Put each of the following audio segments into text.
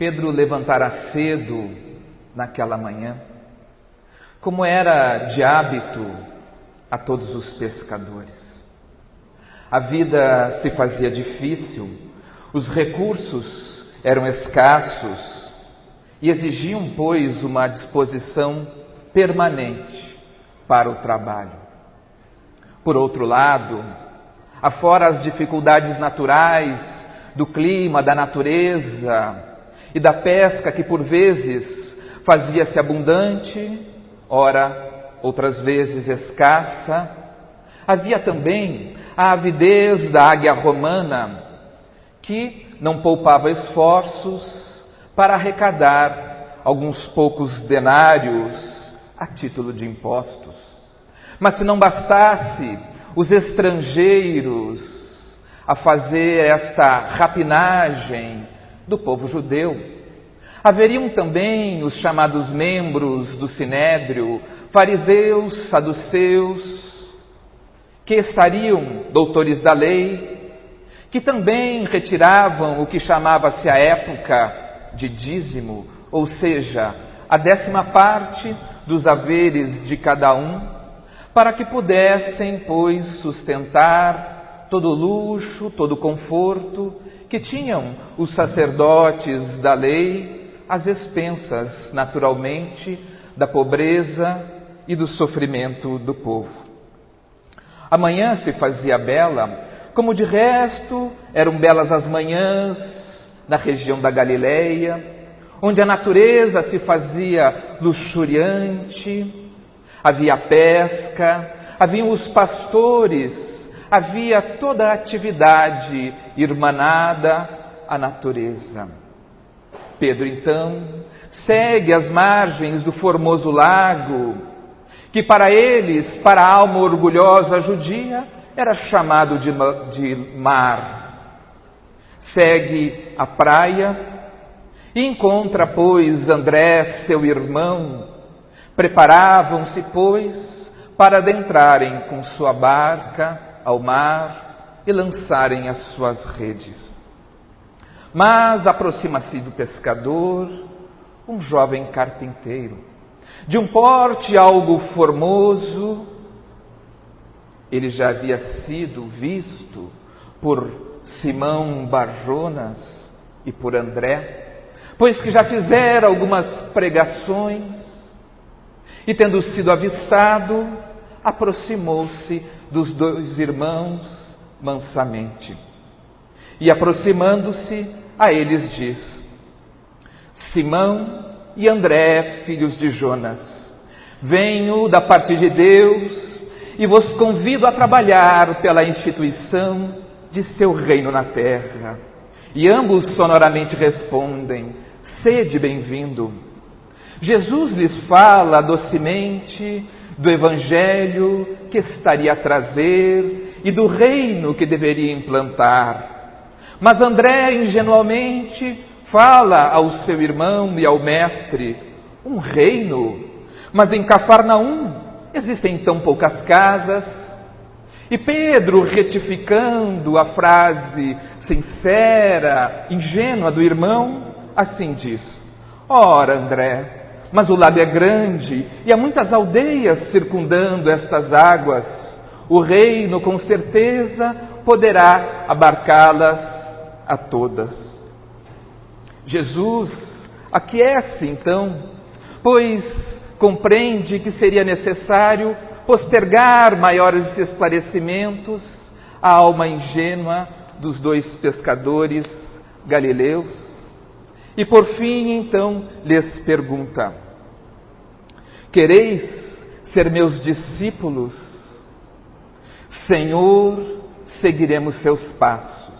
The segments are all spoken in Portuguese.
Pedro levantara cedo naquela manhã, como era de hábito a todos os pescadores. A vida se fazia difícil, os recursos eram escassos e exigiam, pois, uma disposição permanente para o trabalho. Por outro lado, afora as dificuldades naturais do clima, da natureza e da pesca que por vezes fazia-se abundante, ora, outras vezes escassa, havia também a avidez da águia romana, que não poupava esforços para arrecadar alguns poucos denários a título de impostos. Mas se não bastasse os estrangeiros a fazer esta rapinagem do povo judeu, haveriam também os chamados membros do Sinédrio, fariseus, saduceus, que estariam doutores da lei, que também retiravam o que chamava-se à época de dízimo, ou seja, a 10ª dos haveres de cada um, para que pudessem, pois, sustentar todo o luxo, todo o conforto que tinham os sacerdotes da lei, às expensas, naturalmente, da pobreza e do sofrimento do povo. A manhã se fazia bela, como de resto eram belas as manhãs na região da Galileia, onde a natureza se fazia luxuriante, havia pesca, haviam os pastores, havia toda a atividade irmanada à natureza. Pedro, então, segue as margens do formoso lago, que para eles, para a alma orgulhosa judia, era chamado de mar. Segue a praia e encontra, pois, André, seu irmão. Preparavam-se, pois, para adentrarem com sua barca ao mar e lançarem as suas redes. Mas aproxima-se do pescador um jovem carpinteiro, de um porte algo formoso. Ele já havia sido visto por Simão Barjonas e por André, pois que já fizera algumas pregações, e tendo sido avistado, aproximou-se dos dois irmãos mansamente. E aproximando-se, a eles diz: Simão e André, filhos de Jonas, venho da parte de Deus e vos convido a trabalhar pela instituição de seu reino na terra. E ambos sonoramente respondem: sede bem-vindo. Jesus lhes fala docemente do evangelho que estaria a trazer e do reino que deveria implantar. Mas André ingenuamente fala ao seu irmão e ao mestre: um reino? Mas em Cafarnaum existem tão poucas casas. E Pedro, retificando a frase sincera, ingênua do irmão, assim diz: ora, André, mas o lago é grande e há muitas aldeias circundando estas águas. O reino, com certeza, poderá abarcá-las a todas. Jesus aquece, então, pois compreende que seria necessário postergar maiores esclarecimentos à alma ingênua dos dois pescadores galileus. E por fim, então, lhes pergunta: quereis ser meus discípulos? Senhor, seguiremos seus passos.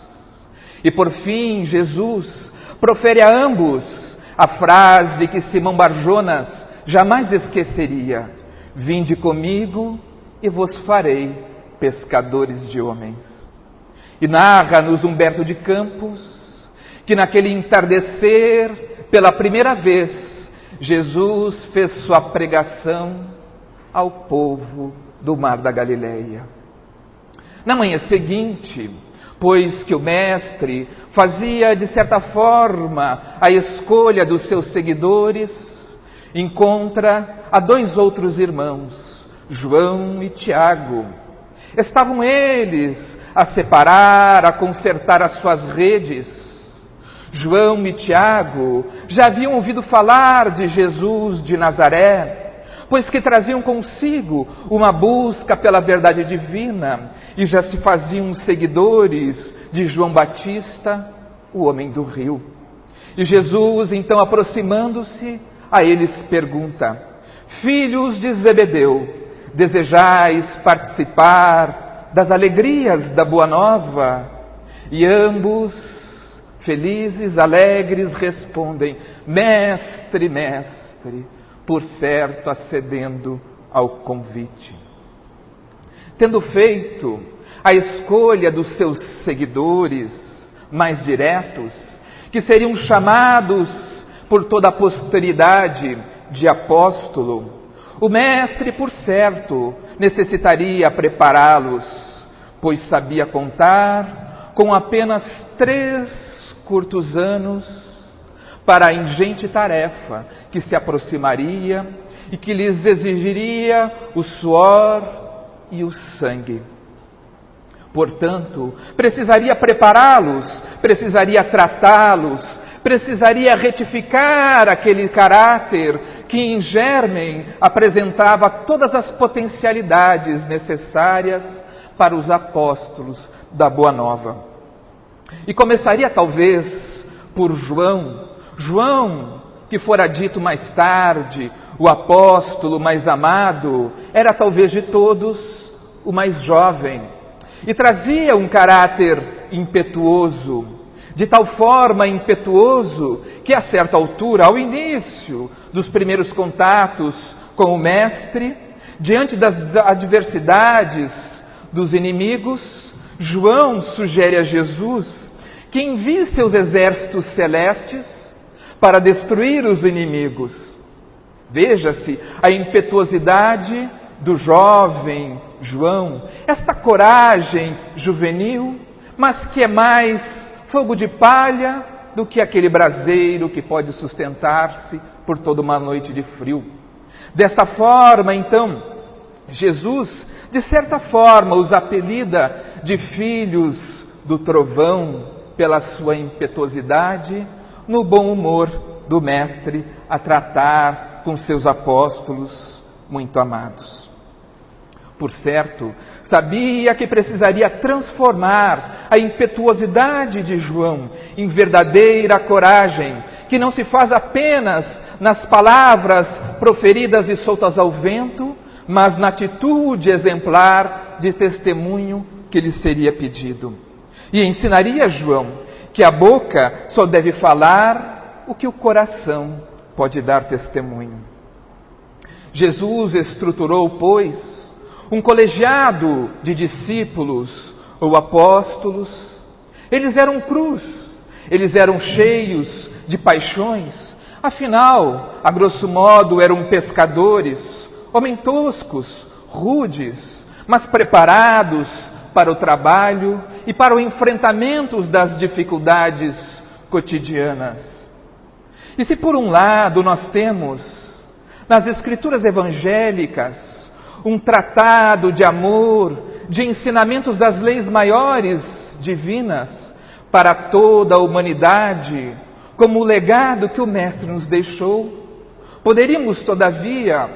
E por fim, Jesus profere a ambos a frase que Simão Barjonas jamais esqueceria: vinde comigo e vos farei pescadores de homens. E narra-nos Humberto de Campos que naquele entardecer, pela primeira vez, Jesus fez sua pregação ao povo do Mar da Galileia. Na manhã seguinte, pois que o mestre fazia, de certa forma, a escolha dos seus seguidores, encontra a 2 outros irmãos, João e Tiago. Estavam eles a separar, a consertar as suas redes. João e Tiago já haviam ouvido falar de Jesus de Nazaré, pois que traziam consigo uma busca pela verdade divina e já se faziam seguidores de João Batista, o homem do rio. E Jesus, então, aproximando-se a eles, pergunta: filhos de Zebedeu, desejais participar das alegrias da Boa Nova? E ambos, felizes, alegres, respondem: mestre, mestre, por certo acedendo ao convite. Tendo feito a escolha dos seus seguidores mais diretos, que seriam chamados por toda a posteridade de apóstolo, o mestre, por certo, necessitaria prepará-los, pois sabia contar com apenas 3 curtos anos para a ingente tarefa que se aproximaria e que lhes exigiria o suor e o sangue. Portanto, precisaria prepará-los, precisaria tratá-los, precisaria retificar aquele caráter que em germen apresentava todas as potencialidades necessárias para os apóstolos da Boa Nova. E começaria talvez por João, que fora dito mais tarde, o apóstolo mais amado, era talvez de todos o mais jovem e trazia um caráter impetuoso, de tal forma impetuoso que a certa altura, ao início dos primeiros contatos com o mestre, diante das adversidades dos inimigos, João sugere a Jesus que envie seus exércitos celestes para destruir os inimigos. Veja-se a impetuosidade do jovem João, esta coragem juvenil, mas que é mais fogo de palha do que aquele braseiro que pode sustentar-se por toda uma noite de frio. Desta forma, então, Jesus, de certa forma, os apelida de filhos do trovão pela sua impetuosidade, no bom humor do mestre a tratar com seus apóstolos muito amados. Por certo, sabia que precisaria transformar a impetuosidade de João em verdadeira coragem, que não se faz apenas nas palavras proferidas e soltas ao vento, mas na atitude exemplar de testemunho que lhe seria pedido. E ensinaria João que a boca só deve falar o que o coração pode dar testemunho. Jesus estruturou, pois, um colegiado de discípulos ou apóstolos. Eles eram cruz, eles eram cheios de paixões, afinal, a grosso modo, eram pescadores, homens toscos, rudes, mas preparados para o trabalho e para o enfrentamento das dificuldades cotidianas. E se por um lado nós temos nas Escrituras evangélicas um tratado de amor, de ensinamentos das leis maiores divinas para toda a humanidade, como o legado que o Mestre nos deixou, poderíamos, todavia,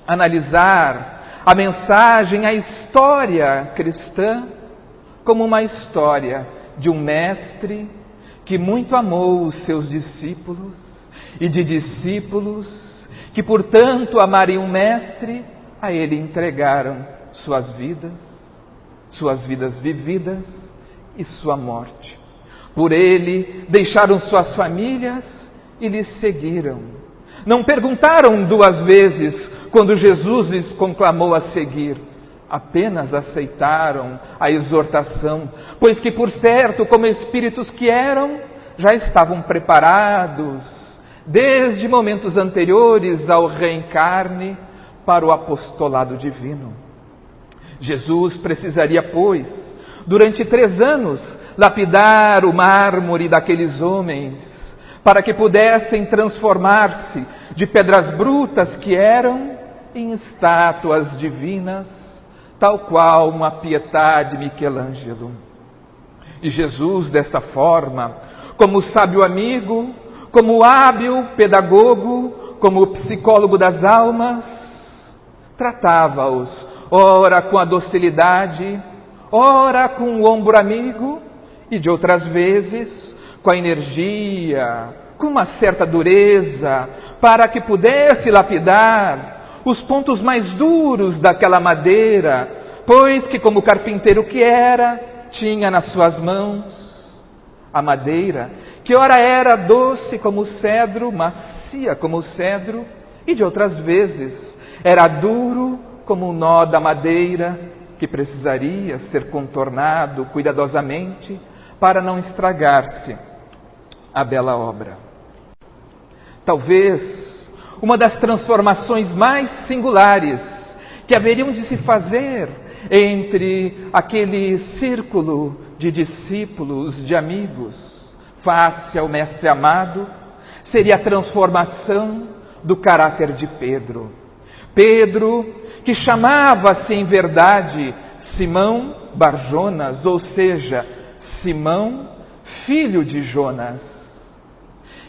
analisar a mensagem, a história cristã, como uma história de um Mestre que muito amou os seus discípulos e de discípulos que, por tanto amarem um Mestre, a Ele entregaram suas vidas vividas e sua morte. Por Ele deixaram suas famílias e lhe seguiram. Não perguntaram 2 vezes quando Jesus lhes conclamou a seguir. Apenas aceitaram a exortação, pois que, por certo, como espíritos que eram, já estavam preparados, desde momentos anteriores ao reencarne, para o apostolado divino. Jesus precisaria, pois, durante 3 anos, lapidar o mármore daqueles homens, para que pudessem transformar-se de pedras brutas que eram em estátuas divinas, tal qual uma Pietà de Michelangelo. E Jesus, desta forma, como sábio amigo, como hábil pedagogo, como psicólogo das almas, tratava-os, ora com a docilidade, ora com o ombro amigo, e de outras vezes com a energia, com uma certa dureza, para que pudesse lapidar os pontos mais duros daquela madeira, pois que, como carpinteiro que era, tinha nas suas mãos a madeira, que ora era doce como o cedro, macia como o cedro, e de outras vezes era duro como o nó da madeira, que precisaria ser contornado cuidadosamente para não estragar-se a bela obra. Talvez uma das transformações mais singulares que haveriam de se fazer entre aquele círculo de discípulos, de amigos, face ao Mestre amado, seria a transformação do caráter de Pedro. Pedro, que chamava-se em verdade Simão Barjonas, ou seja, Simão, filho de Jonas,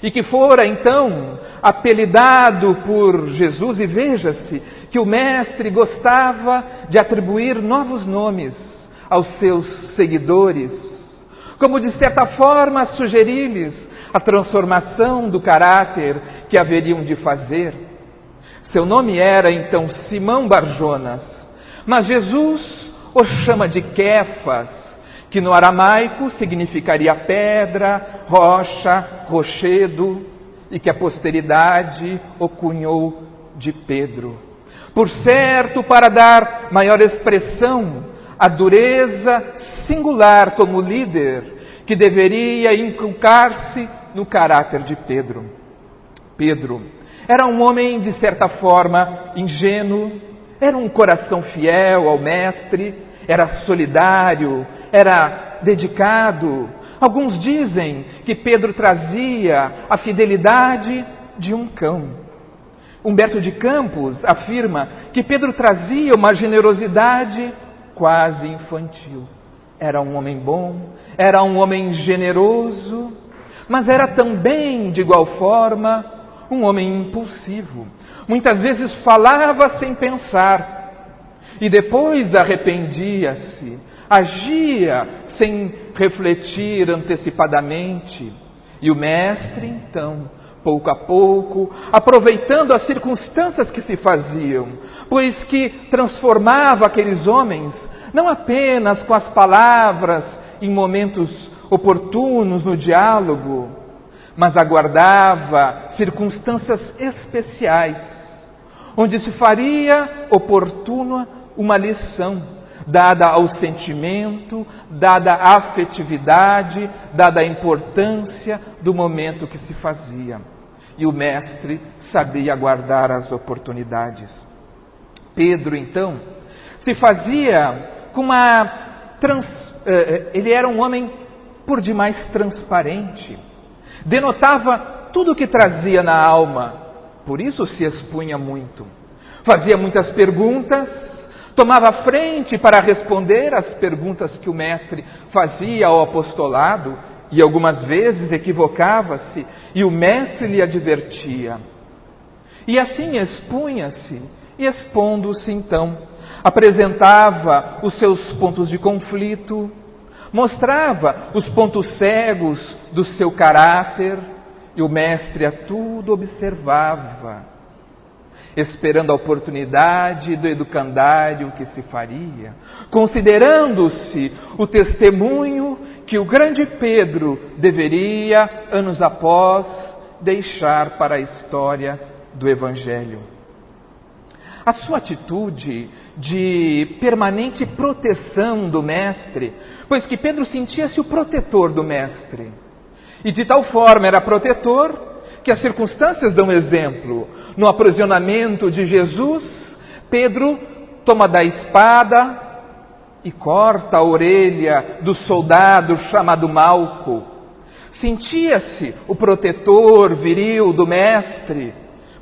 e que fora então apelidado por Jesus, e veja-se que o Mestre gostava de atribuir novos nomes aos seus seguidores, como de certa forma sugerir-lhes a transformação do caráter que haveriam de fazer. Seu nome era então Simão Barjonas, mas Jesus o chama de Quefas, que no aramaico significaria pedra, rocha, rochedo, e que a posteridade o cunhou de Pedro. Por certo, para dar maior expressão à dureza singular como líder que deveria inculcar-se no caráter de Pedro. Pedro era um homem, de certa forma, ingênuo, era um coração fiel ao Mestre, era solidário, era dedicado. Alguns dizem que Pedro trazia a fidelidade de um cão. Humberto de Campos afirma que Pedro trazia uma generosidade quase infantil. Era um homem bom, era um homem generoso, mas era também, de igual forma, um homem impulsivo. Muitas vezes falava sem pensar e depois arrependia-se, agia sem refletir antecipadamente. E o Mestre, então, pouco a pouco, aproveitando as circunstâncias que se faziam, pois que transformava aqueles homens, não apenas com as palavras em momentos oportunos no diálogo, mas aguardava circunstâncias especiais, onde se faria oportuna uma lição, dada ao sentimento, dada à afetividade, dada a importância do momento que se fazia. E o Mestre sabia aguardar as oportunidades. Pedro, então, se fazia com ele era um homem por demais transparente. Denotava tudo o que trazia na alma, por isso se expunha muito. Fazia muitas perguntas, tomava frente para responder às perguntas que o Mestre fazia ao apostolado, e algumas vezes equivocava-se, e o Mestre lhe advertia. E assim expunha-se, e expondo-se então, apresentava os seus pontos de conflito, mostrava os pontos cegos do seu caráter, e o Mestre a tudo observava, esperando a oportunidade do educandário que se faria, considerando-se o testemunho que o grande Pedro deveria, anos após, deixar para a história do Evangelho. A sua atitude de permanente proteção do Mestre, pois que Pedro sentia-se o protetor do Mestre, e de tal forma era protetor, que as circunstâncias dão exemplo. No aprisionamento de Jesus, Pedro toma da espada e corta a orelha do soldado chamado Malco. Sentia-se o protetor viril do mestre,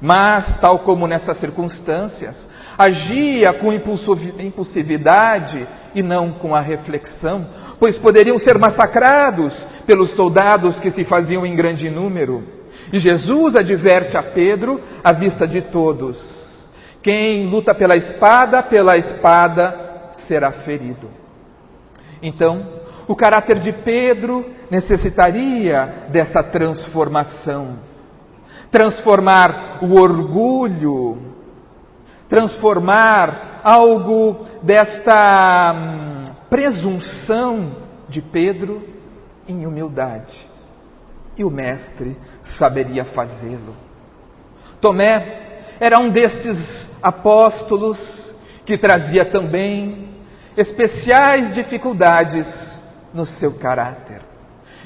mas, tal como nessas circunstâncias, agia com impulsividade e não com a reflexão, pois poderiam ser massacrados pelos soldados que se faziam em grande número. E Jesus adverte a Pedro à vista de todos: quem luta pela espada será ferido. Então, o caráter de Pedro necessitaria dessa transformação. Transformar o orgulho, transformar algo desta presunção de Pedro em humildade. E o mestre saberia fazê-lo. Tomé era um desses apóstolos que trazia também especiais dificuldades no seu caráter.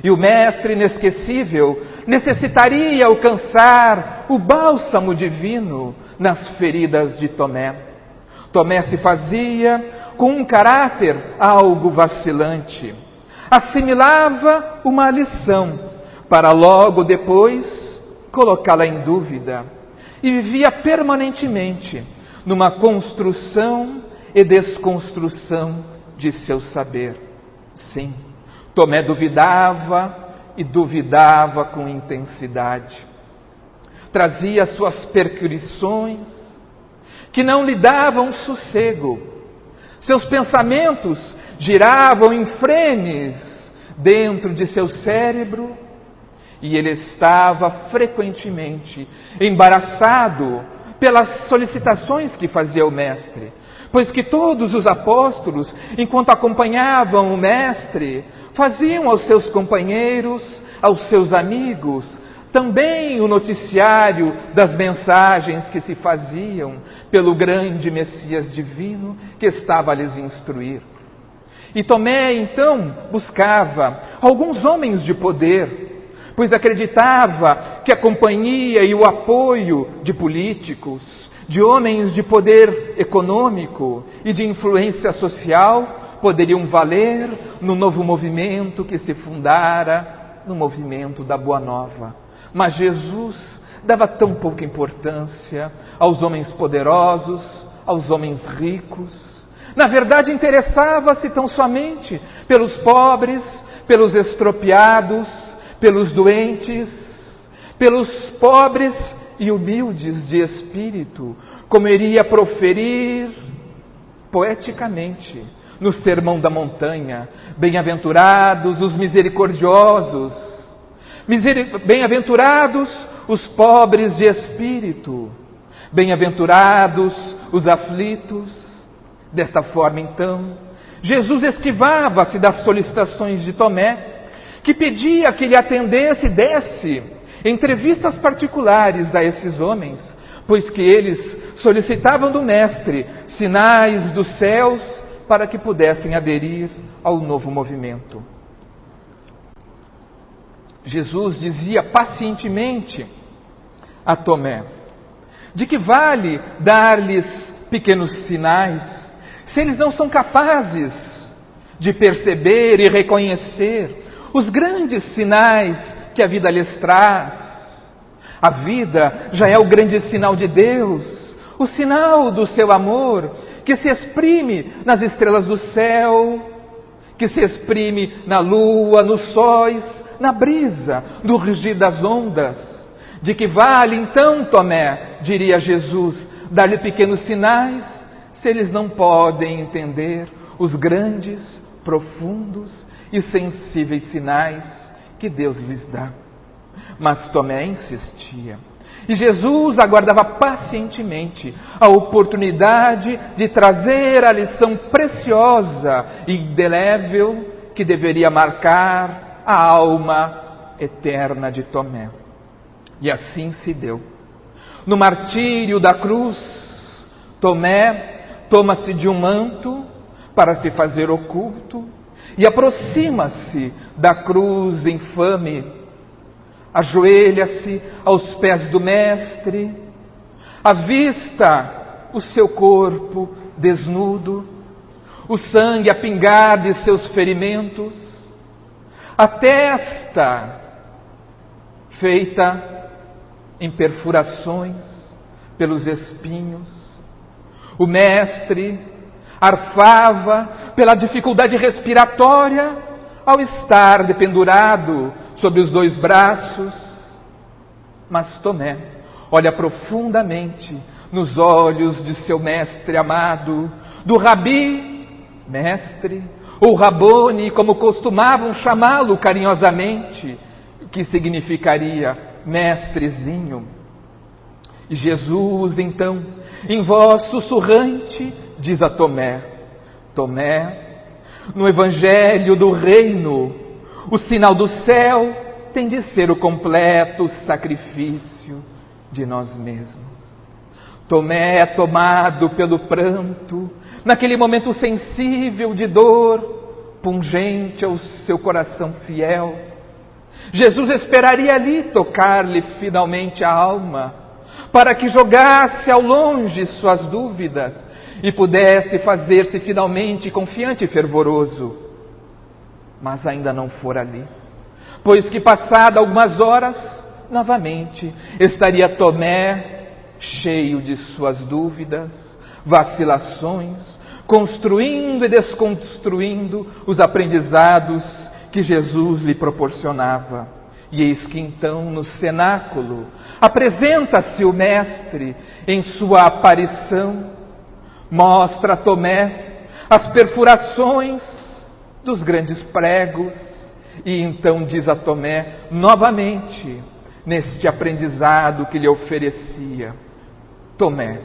E o mestre inesquecível necessitaria alcançar o bálsamo divino nas feridas de Tomé. Tomé se fazia com um caráter algo vacilante. Assimilava uma lição para logo depois colocá-la em dúvida. E vivia permanentemente numa construção e desconstrução de seu saber. Sim, Tomé duvidava e duvidava com intensidade. Trazia suas perquisições que não lhe davam sossego. Seus pensamentos giravam em frenes dentro de seu cérebro e ele estava frequentemente embaraçado pelas solicitações que fazia o mestre, pois que todos os apóstolos, enquanto acompanhavam o mestre, faziam aos seus companheiros, aos seus amigos, também o noticiário das mensagens que se faziam pelo grande Messias divino que estava a lhes instruir. E Tomé, então, buscava alguns homens de poder, pois acreditava que a companhia e o apoio de políticos, de homens de poder econômico e de influência social poderiam valer no novo movimento que se fundara, no movimento da Boa Nova. Mas Jesus dava tão pouca importância aos homens poderosos, aos homens ricos. Na verdade, interessava-se tão somente pelos pobres, pelos estropiados, pelos doentes, pelos pobres e humildes de espírito, como iria proferir poeticamente no Sermão da Montanha: bem-aventurados os misericordiosos, bem-aventurados os pobres de espírito, bem-aventurados os aflitos. Desta forma, então, Jesus esquivava-se das solicitações de Tomé, que pedia que lhe atendesse e desse entrevistas particulares a esses homens, pois que eles solicitavam do Mestre sinais dos céus para que pudessem aderir ao novo movimento. Jesus dizia pacientemente a Tomé: de que vale dar-lhes pequenos sinais, se eles não são capazes de perceber e reconhecer os grandes sinais que a vida lhes traz? A vida já é o grande sinal de Deus, o sinal do seu amor, que se exprime nas estrelas do céu, que se exprime na lua, nos sóis, na brisa, no rugir das ondas. De que vale então, Tomé, diria Jesus, dar-lhe pequenos sinais, se eles não podem entender os grandes, profundos e sensíveis sinais que Deus lhes dá? Mas Tomé insistia. E Jesus aguardava pacientemente a oportunidade de trazer a lição preciosa e indelével que deveria marcar a alma eterna de Tomé. E assim se deu. No martírio da cruz, Tomé toma-se de um manto para se fazer oculto e aproxima-se da cruz infame, ajoelha-se aos pés do Mestre, avista o seu corpo desnudo, o sangue a pingar de seus ferimentos, a testa feita em perfurações pelos espinhos. O mestre arfava pela dificuldade respiratória ao estar dependurado sobre os 2 braços. Mas Tomé olha profundamente nos olhos de seu mestre amado, do Rabi, mestre, ou Rabone, como costumavam chamá-lo carinhosamente, que significaria mestrezinho. E Jesus, então, em voz sussurrante, diz a Tomé: Tomé, no Evangelho do Reino, o sinal do céu tem de ser o completo sacrifício de nós mesmos. Tomé é tomado pelo pranto, naquele momento sensível de dor, pungente ao seu coração fiel. Jesus esperaria ali tocar-lhe finalmente a alma, para que jogasse ao longe suas dúvidas e pudesse fazer-se finalmente confiante e fervoroso. Mas ainda não fora ali, pois que passadas algumas horas, novamente estaria Tomé cheio de suas dúvidas, vacilações, construindo e desconstruindo os aprendizados que Jesus lhe proporcionava. E eis que então no cenáculo apresenta-se o Mestre em sua aparição, mostra a Tomé as perfurações dos grandes pregos e então diz a Tomé novamente, neste aprendizado que lhe oferecia: Tomé,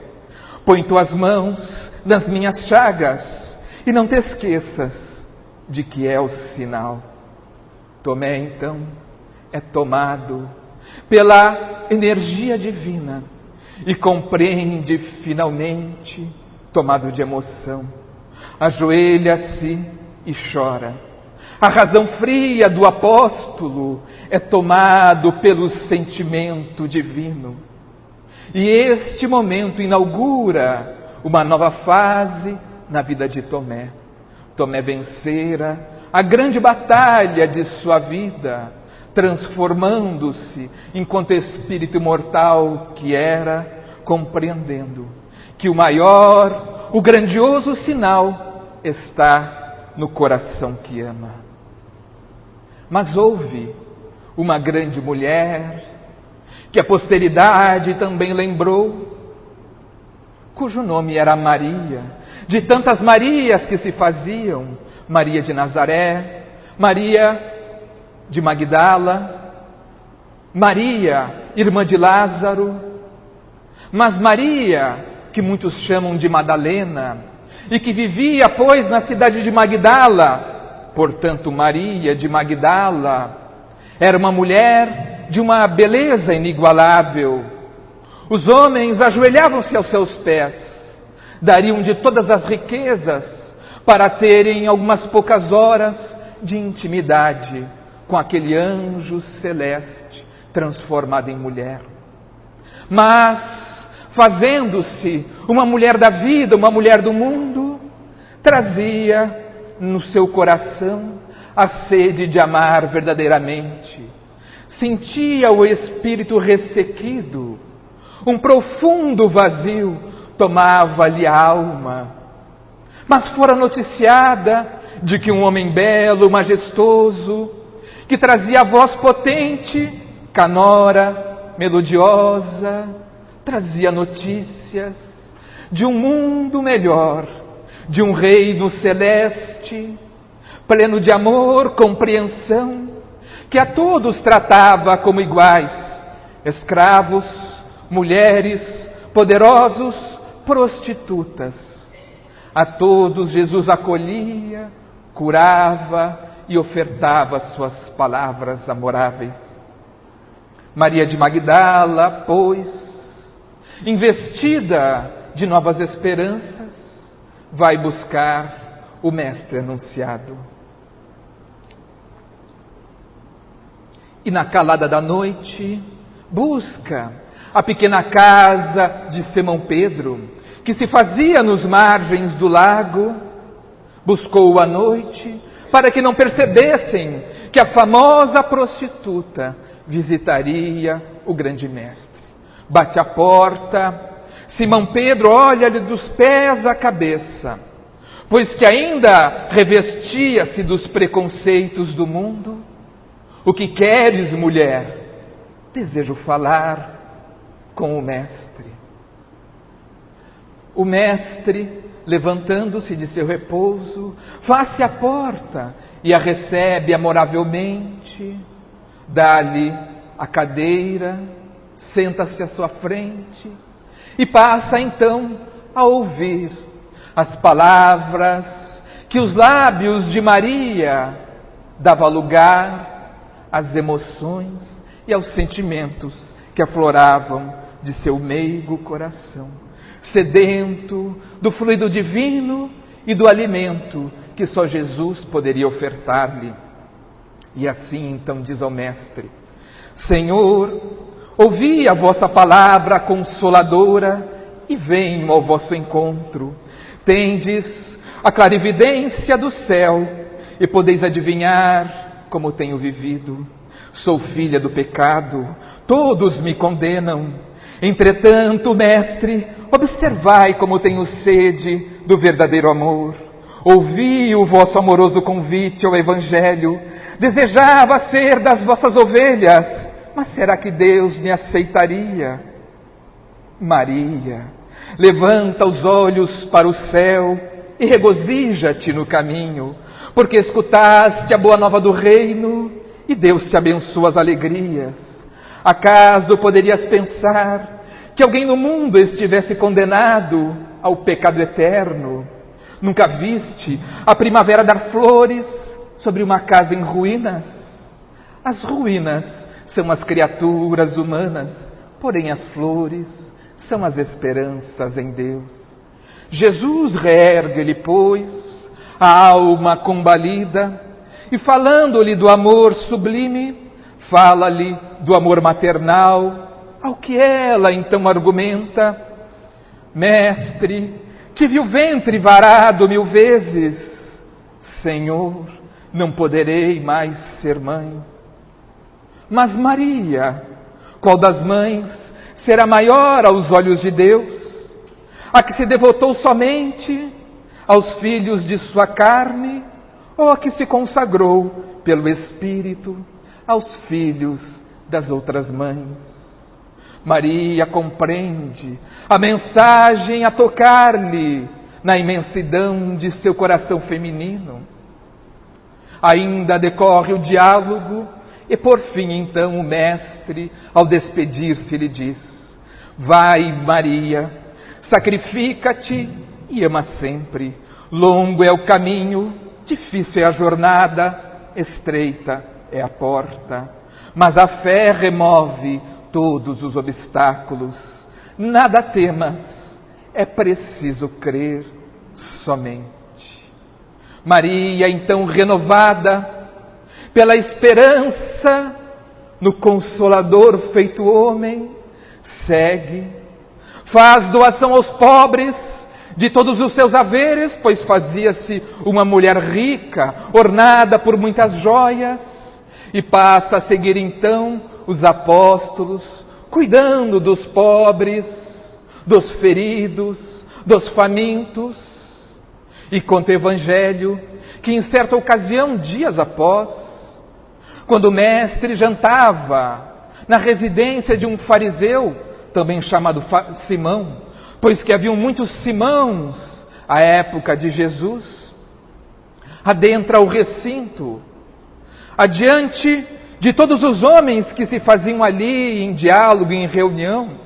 põe tuas mãos nas minhas chagas e não te esqueças de que é o sinal. Tomé então é tomado pela energia divina e compreende finalmente, tomado de emoção, ajoelha-se e chora. A razão fria do apóstolo é tomado pelo sentimento divino. E este momento inaugura uma nova fase na vida de Tomé. Tomé vencera a grande batalha de sua vida, transformando-se enquanto espírito imortal que era, compreendendo que o maior, o grandioso sinal está no coração que ama. Mas houve uma grande mulher, que a posteridade também lembrou, cujo nome era Maria, de tantas Marias que se faziam: Maria de Nazaré, Maria de Magdala, Maria, irmã de Lázaro, mas Maria, que muitos chamam de Madalena, e que vivia, pois, na cidade de Magdala, portanto Maria de Magdala, era uma mulher de uma beleza inigualável. Os homens ajoelhavam-se aos seus pés, dariam de todas as riquezas para terem algumas poucas horas de intimidade com aquele anjo celeste transformado em mulher. Mas, fazendo-se uma mulher da vida, uma mulher do mundo, trazia no seu coração a sede de amar verdadeiramente. Sentia o espírito ressequido, um profundo vazio tomava-lhe a alma. Mas fora noticiada de que um homem belo, majestoso, que trazia a voz potente, canora, melodiosa, trazia notícias de um mundo melhor, de um reino celeste, pleno de amor, compreensão, que a todos tratava como iguais, escravos, mulheres, poderosos, prostitutas. A todos Jesus acolhia, curava e ofertava suas palavras amoráveis. Maria de Magdala, pois, investida de novas esperanças, vai buscar o Mestre anunciado. E na calada da noite, busca a pequena casa de Simão Pedro, que se fazia nos margens do lago, Buscou à noite para que não percebessem que a famosa prostituta visitaria o grande mestre. Bate à porta. Simão Pedro olha-lhe dos pés à cabeça, pois que ainda revestia-se dos preconceitos do mundo. O que queres, mulher? Desejo falar com o mestre. O mestre, levantando-se de seu repouso, faz-se à porta e a recebe amoravelmente, dá-lhe a cadeira, senta-se à sua frente e passa então a ouvir as palavras que os lábios de Maria davam lugar às emoções e aos sentimentos que afloravam de seu meigo coração, sedento do fluido divino e do alimento que só Jesus poderia ofertar-lhe. E assim então diz ao mestre: Senhor, ouvi a vossa palavra consoladora e venho ao vosso encontro. Tendes a clarividência do céu e podeis adivinhar como tenho vivido. Sou filha do pecado, todos me condenam. Entretanto, mestre, observai como tenho sede do verdadeiro amor. Ouvi o vosso amoroso convite ao Evangelho. Desejava ser das vossas ovelhas, mas será que Deus me aceitaria? Maria, levanta os olhos para o céu e regozija-te no caminho, porque escutaste a boa nova do reino e Deus te abençoa as alegrias. Acaso poderias pensar que alguém no mundo estivesse condenado ao pecado eterno? Nunca viste a primavera dar flores sobre uma casa em ruínas? As ruínas são as criaturas humanas, porém as flores são as esperanças em Deus. Jesus reergue-lhe, pois, a alma combalida e falando-lhe do amor sublime, fala-lhe do amor maternal, ao que ela então argumenta: Mestre, tive o ventre varado 1000 vezes, Senhor, não poderei mais ser mãe. Mas Maria, qual das mães será maior aos olhos de Deus? A que se devotou somente aos filhos de sua carne, ou a que se consagrou pelo Espírito aos filhos das outras mães? Maria compreende a mensagem a tocar-lhe na imensidão de seu coração feminino. Ainda decorre o diálogo e por fim então o mestre, ao despedir-se, lhe diz: Vai, Maria, sacrifica-te e ama sempre. Longo é o caminho, difícil é a jornada, estreita é a porta, mas a fé remove todos os obstáculos. Nada temas, é preciso crer somente. Maria, então renovada pela esperança no Consolador feito homem, segue, faz doação aos pobres de todos os seus haveres, pois fazia-se uma mulher rica, ornada por muitas joias, e passa a seguir então os apóstolos, cuidando dos pobres, dos feridos, dos famintos. E conta o Evangelho que em certa ocasião, dias após, quando o mestre jantava na residência de um fariseu, também chamado Simão, pois que haviam muitos Simãos à época de Jesus, adentra o recinto, adiante de todos os homens que se faziam ali em diálogo, em reunião,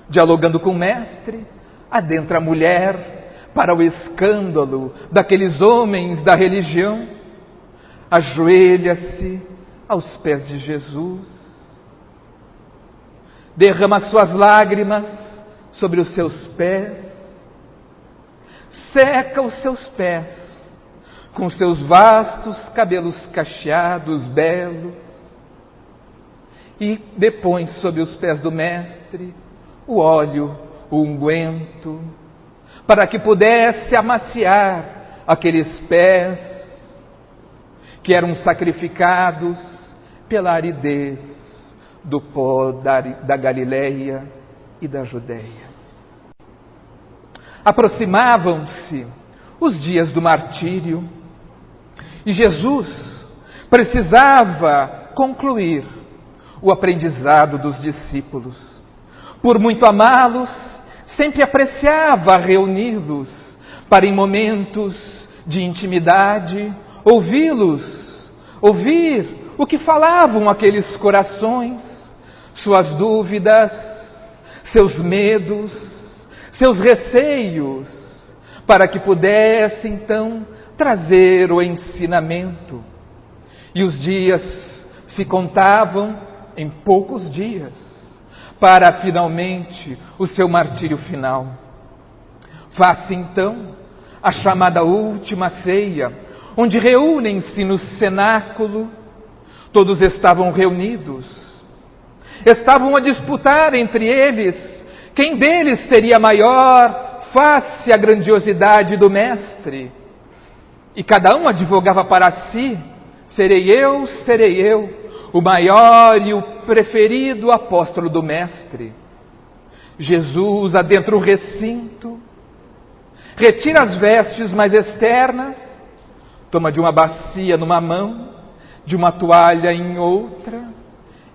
dialogando com o mestre, adentra a mulher, para o escândalo daqueles homens da religião, ajoelha-se aos pés de Jesus, derrama suas lágrimas sobre os seus pés, seca os seus pés com seus vastos cabelos cacheados, belos, e depõe sobre os pés do mestre o óleo, o unguento, para que pudesse amaciar aqueles pés que eram sacrificados pela aridez do pó da Galileia e da Judéia. Aproximavam-se os dias do martírio e Jesus precisava concluir o aprendizado dos discípulos. Por muito amá-los, sempre apreciava reuni-los para, em momentos de intimidade, ouvir o que falavam aqueles corações, suas dúvidas, seus medos, seus receios, para que pudesse então trazer o ensinamento. E os dias se contavam em poucos dias, para finalmente o seu martírio final. Faz-se então a chamada última ceia, onde reúnem-se no cenáculo. Todos estavam reunidos, estavam a disputar entre eles quem deles seria maior face à grandiosidade do Mestre. E cada um advogava para si: serei eu, o maior e o preferido apóstolo do Mestre. Jesus adentra o recinto, retira as vestes mais externas, toma de uma bacia numa mão, de uma toalha em outra,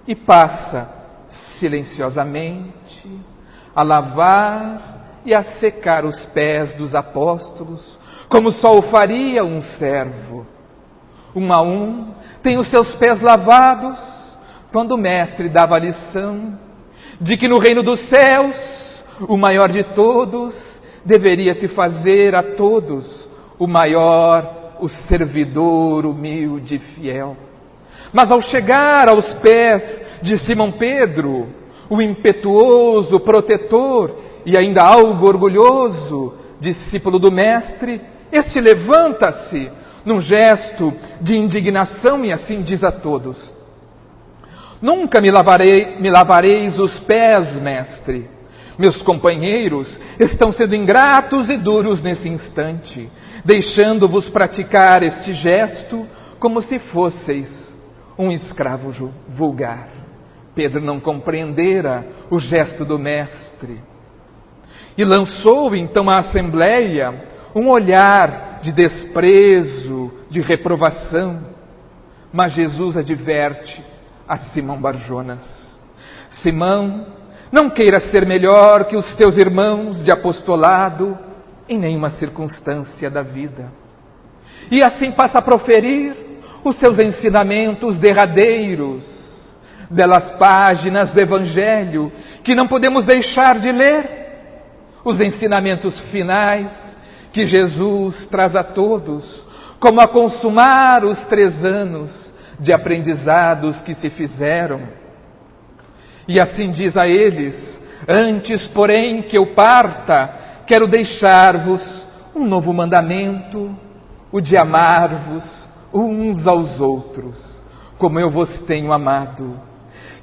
e passa silenciosamente a lavar e a secar os pés dos apóstolos, como só o faria um servo. Um a um, tem os seus pés lavados, quando o Mestre dava a lição de que no reino dos céus, o maior de todos deveria se fazer a todos o maior, o servidor humilde e fiel. Mas ao chegar aos pés de Simão Pedro, o impetuoso protetor e ainda algo orgulhoso discípulo do Mestre, este levanta-se num gesto de indignação e assim diz a todos: nunca me lavareis os pés, Mestre. Meus companheiros estão sendo ingratos e duros nesse instante, deixando-vos praticar este gesto como se fosseis um escravo vulgar. Pedro não compreendera o gesto do Mestre e lançou então à assembleia um olhar de desprezo, de reprovação. Mas Jesus adverte a Simão Barjonas: Simão, não queiras ser melhor que os teus irmãos de apostolado em nenhuma circunstância da vida. E assim passa a proferir os seus ensinamentos derradeiros, belas páginas do Evangelho que não podemos deixar de ler, os ensinamentos finais que Jesus traz a todos, como a consumar os 3 anos de aprendizados que se fizeram. E assim diz a eles: antes, porém, que eu parta, quero deixar-vos um novo mandamento, o de amar-vos uns aos outros, como eu vos tenho amado.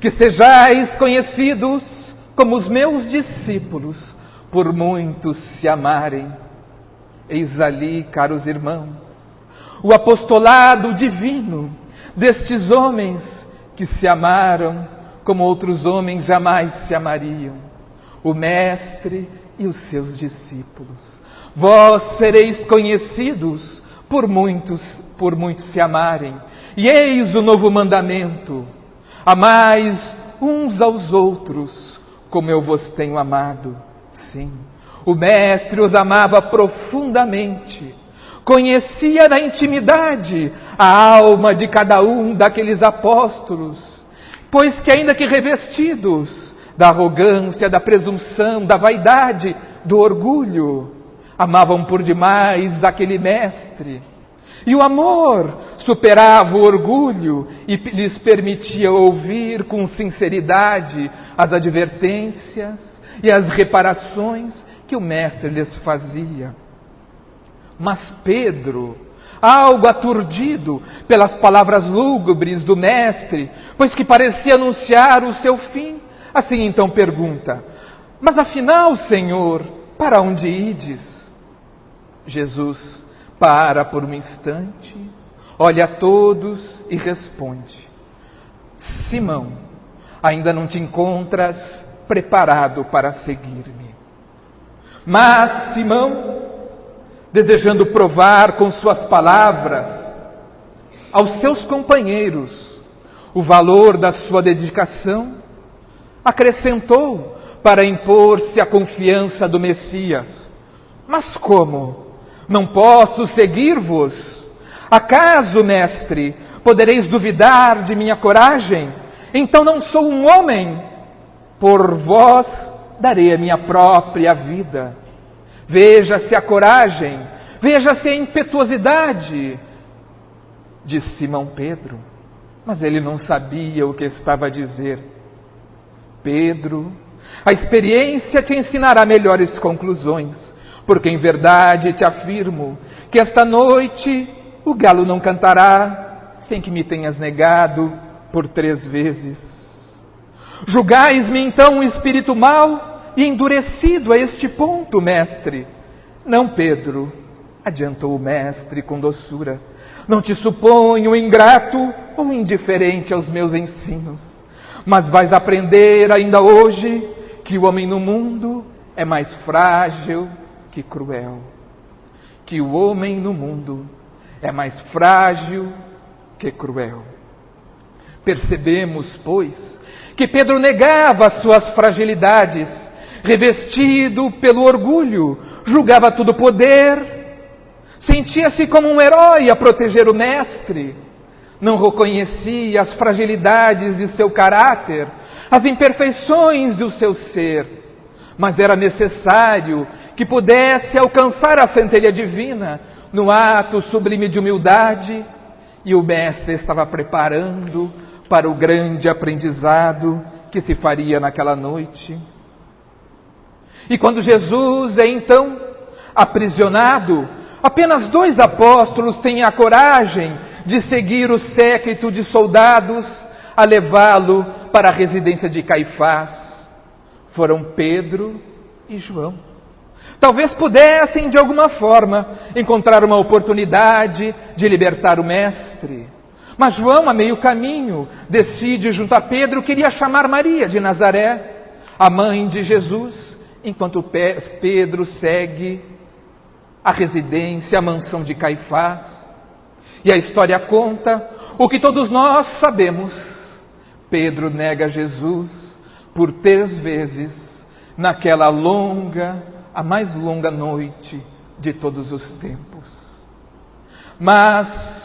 Que sejais conhecidos como os meus discípulos, por muitos se amarem. Eis ali, caros irmãos, o apostolado divino destes homens que se amaram como outros homens jamais se amariam, o Mestre e os seus discípulos. Vós sereis conhecidos por muitos se amarem. E eis o novo mandamento: amais uns aos outros, como eu vos tenho amado. Sim, o Mestre os amava profundamente, conhecia na intimidade a alma de cada um daqueles apóstolos, pois que ainda que revestidos da arrogância, da presunção, da vaidade, do orgulho, amavam por demais aquele Mestre. E o amor superava o orgulho e lhes permitia ouvir com sinceridade as advertências e as reparações que o Mestre lhes fazia. Mas Pedro, algo aturdido pelas palavras lúgubres do Mestre, pois que parecia anunciar o seu fim, assim então pergunta: mas afinal, Senhor, para onde ides? Jesus para por um instante, olha a todos e responde: Simão, ainda não te encontras preparado para seguir-me. Mas Simão, desejando provar com suas palavras aos seus companheiros o valor da sua dedicação, acrescentou para impor-se a confiança do Messias: Mas como? Não posso seguir-vos? Acaso, mestre, podereis duvidar de minha coragem? Então não sou um homem. Por vós darei a minha própria vida. Veja-se a coragem, veja-se a impetuosidade de Simão Pedro. Mas ele não sabia o que estava a dizer. Pedro, a experiência te ensinará melhores conclusões, porque em verdade te afirmo que esta noite o galo não cantará sem que me tenhas negado por 3 vezes. Julgais-me então um espírito mau e endurecido a este ponto, mestre? Não, Pedro, adiantou o mestre com doçura, não te suponho ingrato ou indiferente aos meus ensinos, mas vais aprender ainda hoje que o homem no mundo é mais frágil que cruel. Que o homem no mundo é mais frágil que cruel. Percebemos, pois, que Pedro negava as suas fragilidades, revestido pelo orgulho, julgava tudo poder, sentia-se como um herói a proteger o mestre, não reconhecia as fragilidades de seu caráter, as imperfeições do seu ser, mas era necessário que pudesse alcançar a centelha divina no ato sublime de humildade, e o mestre estava preparando para o grande aprendizado que se faria naquela noite. E quando Jesus é então aprisionado, apenas 2 apóstolos têm a coragem de seguir o séquito de soldados a levá-lo para a residência de Caifás. Foram Pedro e João. Talvez pudessem de alguma forma encontrar uma oportunidade de libertar o mestre. Mas João, a meio caminho, decide junto a Pedro que iria chamar Maria de Nazaré, a mãe de Jesus, enquanto Pedro segue a residência, a mansão de Caifás. E a história conta o que todos nós sabemos. Pedro nega Jesus por 3 vezes naquela a mais longa noite de todos os tempos. Mas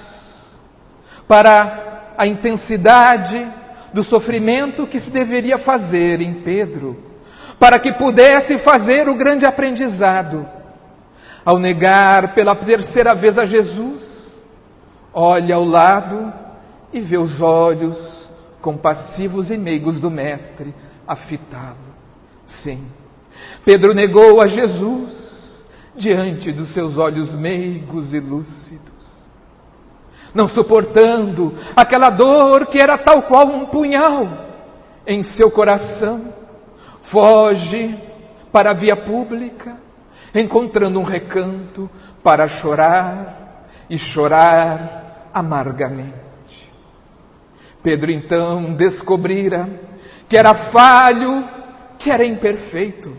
para a intensidade do sofrimento que se deveria fazer em Pedro, para que pudesse fazer o grande aprendizado, ao negar pela 3ª vez a Jesus, olha ao lado e vê os olhos compassivos e meigos do mestre a fitá-lo. Sim, Pedro negou a Jesus diante dos seus olhos meigos e lúcidos, não suportando aquela dor que era tal qual um punhal em seu coração, foge para a via pública, encontrando um recanto para chorar e chorar amargamente. Pedro então descobrira que era falho, que era imperfeito.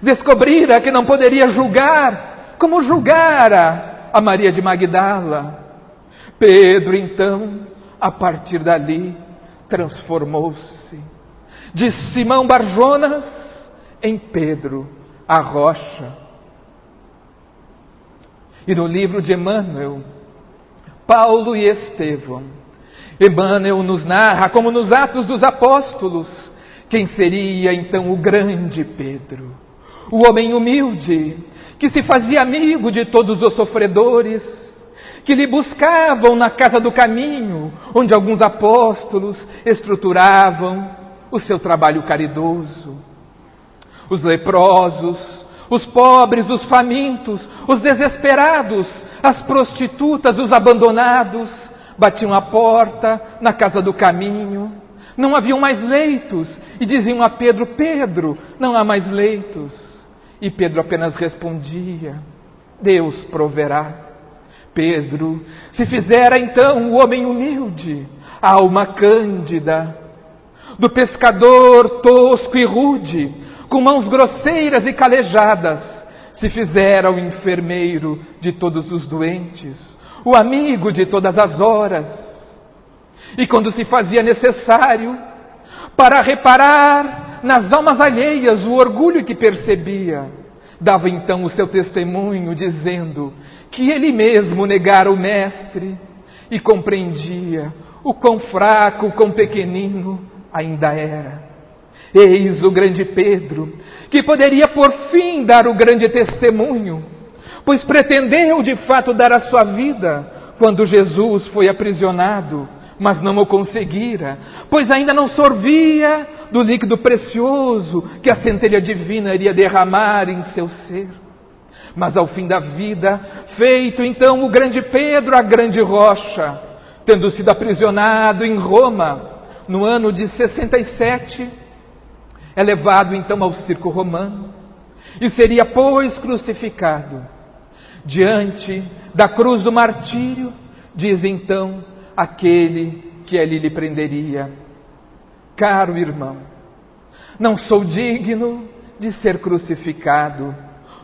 Descobrira que não poderia julgar como julgara a Maria de Magdala. Pedro então, a partir dali, transformou-se de Simão Barjonas em Pedro, a rocha. E no livro de Emmanuel, Paulo e Estevão, Emmanuel nos narra, como nos Atos dos Apóstolos, quem seria então o grande Pedro, o homem humilde, que se fazia amigo de todos os sofredores, que lhe buscavam na casa do caminho, onde alguns apóstolos estruturavam o seu trabalho caridoso. Os leprosos, os pobres, os famintos, os desesperados, as prostitutas, os abandonados, batiam a porta na casa do caminho. Não haviam mais leitos e diziam a Pedro: Pedro, não há mais leitos. E Pedro apenas respondia: Deus proverá. Pedro se fizera então o homem humilde, a alma cândida, do pescador tosco e rude, com mãos grosseiras e calejadas, se fizera o enfermeiro de todos os doentes, o amigo de todas as horas. E quando se fazia necessário, para reparar nas almas alheias o orgulho que percebia, dava então o seu testemunho, dizendo que ele mesmo negara o Mestre e compreendia o quão fraco, o quão pequenino ainda era. Eis o grande Pedro, que poderia por fim dar o grande testemunho, pois pretendeu de fato dar a sua vida quando Jesus foi aprisionado, mas não o conseguira, pois ainda não sorvia do líquido precioso que a centelha divina iria derramar em seu ser. Mas ao fim da vida, feito então o grande Pedro, a grande rocha, tendo sido aprisionado em Roma, no ano de 67, é levado então ao circo romano, e seria, pois, crucificado. Diante da cruz do martírio, diz então aquele que ali lhe prenderia: caro irmão, não sou digno de ser crucificado,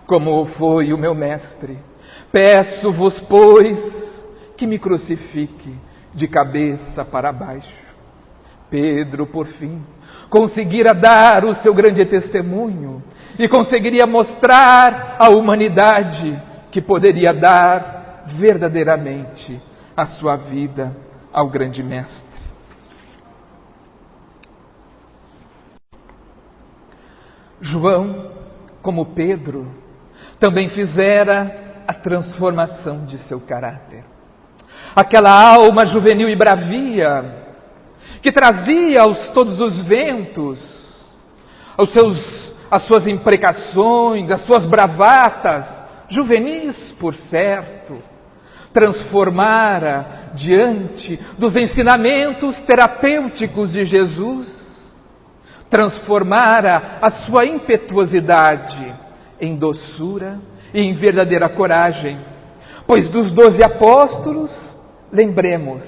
como foi o meu mestre. Peço-vos, pois, que me crucifique de cabeça para baixo. Pedro, por fim, conseguira dar o seu grande testemunho e conseguiria mostrar à humanidade que poderia dar verdadeiramente a sua vida ao grande Mestre. João, como Pedro, também fizera a transformação de seu caráter. Aquela alma juvenil e bravia, que trazia aos todos os ventos, as suas imprecações, as suas bravatas, juvenis por certo, transformara diante dos ensinamentos terapêuticos de Jesus, transformara a sua impetuosidade em doçura e em verdadeira coragem, pois dos 12 apóstolos, lembremos,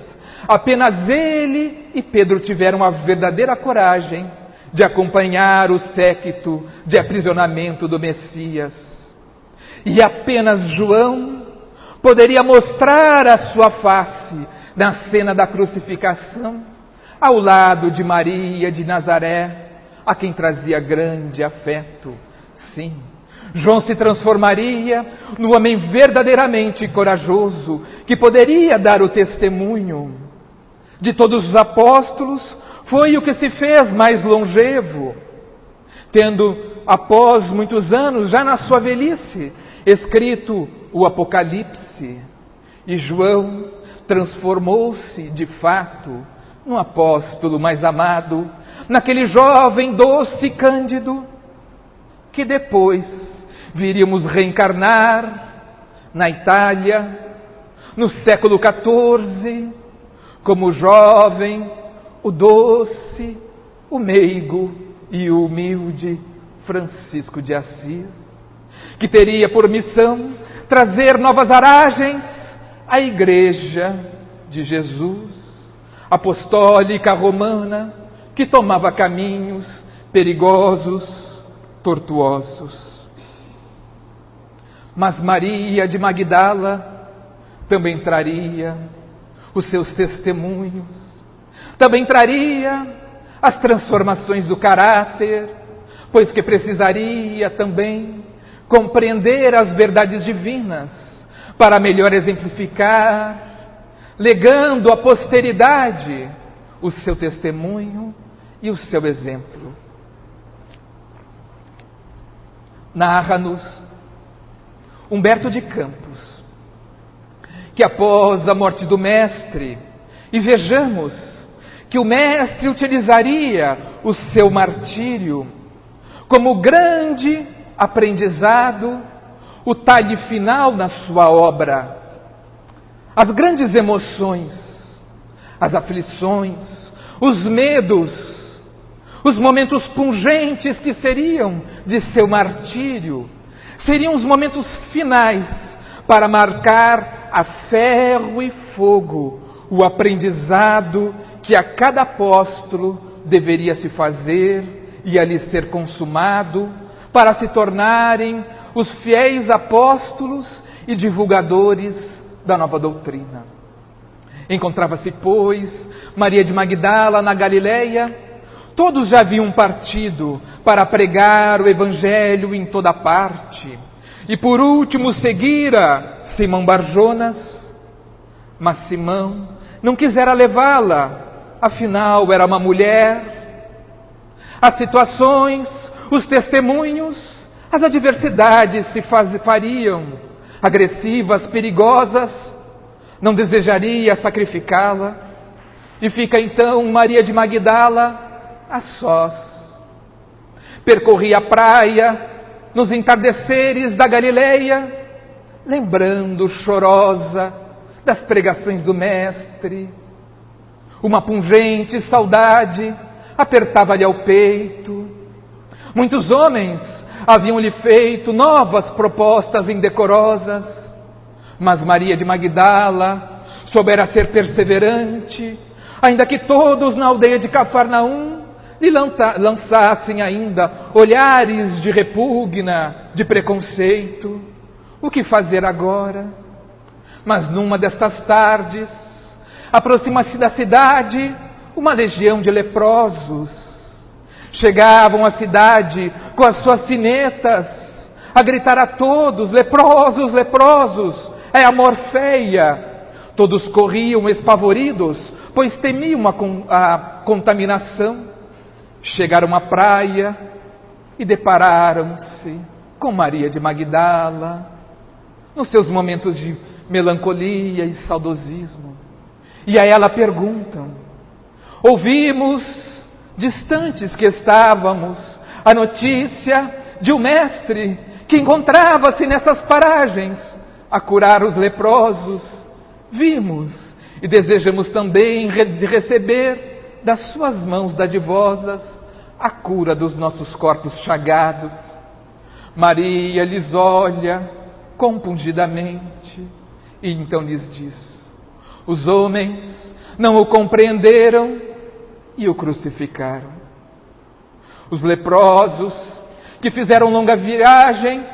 apenas ele e Pedro tiveram a verdadeira coragem de acompanhar o séquito de aprisionamento do Messias. E apenas João poderia mostrar a sua face na cena da crucificação, ao lado de Maria de Nazaré, a quem trazia grande afeto. Sim, João se transformaria no homem verdadeiramente corajoso, que poderia dar o testemunho. De todos os apóstolos, foi o que se fez mais longevo, tendo, após muitos anos, já na sua velhice, escrito o Apocalipse. E João transformou-se, de fato, no apóstolo mais amado, naquele jovem doce e cândido, que depois viríamos reencarnar na Itália, no século XIV, como o jovem, o doce, o meigo e o humilde Francisco de Assis, que teria por missão trazer novas aragens à Igreja de Jesus, apostólica romana, que tomava caminhos perigosos, tortuosos. Mas Maria de Magdala também traria os seus testemunhos, também traria as transformações do caráter, pois que precisaria também compreender as verdades divinas para melhor exemplificar, legando à posteridade o seu testemunho e o seu exemplo. Narra-nos Humberto de Campos que após a morte do Mestre, e vejamos que o Mestre utilizaria o seu martírio como grande aprendizado, o talhe final na sua obra. As grandes emoções, as aflições, os medos, os momentos pungentes que seriam de seu martírio, seriam os momentos finais para marcar a ferro e fogo o aprendizado que a cada apóstolo deveria se fazer e ali ser consumado, para se tornarem os fiéis apóstolos e divulgadores da nova doutrina. Encontrava-se, pois, Maria de Magdala na Galileia. Todos já haviam partido para pregar o evangelho em toda parte. E por último seguira Simão Barjonas. Mas Simão não quisera levá-la, afinal era uma mulher. As situações, os testemunhos, as adversidades se fariam agressivas, perigosas. Não desejaria sacrificá-la. E fica então Maria de Magdala a sós. Percorria a praia nos entardeceres da Galileia, lembrando chorosa das pregações do Mestre. Uma pungente saudade apertava-lhe ao peito. Muitos homens haviam-lhe feito novas propostas indecorosas, mas Maria de Magdala soubera ser perseverante, ainda que todos na aldeia de Cafarnaum lhe lançassem ainda olhares de repugna, de preconceito. O que fazer agora? Mas numa destas tardes, aproxima-se da cidade uma legião de leprosos. Chegavam à cidade com as suas sinetas, a gritar a todos: leprosos, leprosos, é a morfeia. Todos corriam espavoridos, pois temiam a contaminação. Chegaram à praia e depararam-se com Maria de Magdala, nos seus momentos de melancolia e saudosismo. E a ela perguntam: ouvimos, distantes que estávamos, a notícia de um mestre que encontrava-se nessas paragens a curar os leprosos. Vimos e desejamos também receber das suas mãos dadivosas a cura dos nossos corpos chagados. Maria lhes olha compungidamente e então lhes diz: os homens não o compreenderam e o crucificaram. Os leprosos que fizeram longa viagem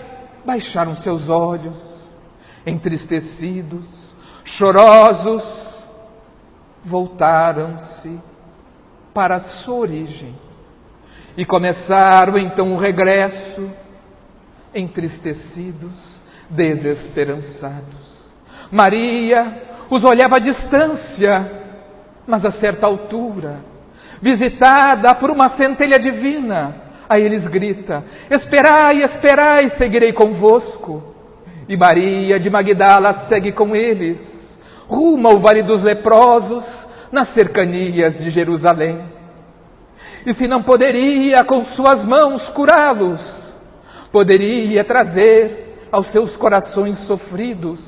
baixaram seus olhos, entristecidos, chorosos, voltaram-se para a sua origem e começaram então o regresso, entristecidos, desesperançados. Maria os olhava à distância, mas a certa altura, visitada por uma centelha divina, a eles grita: esperai, esperai, seguirei convosco. E Maria de Magdala segue com eles, rumo ao Vale dos Leprosos, nas cercanias de Jerusalém. E se não poderia com suas mãos curá-los, poderia trazer aos seus corações sofridos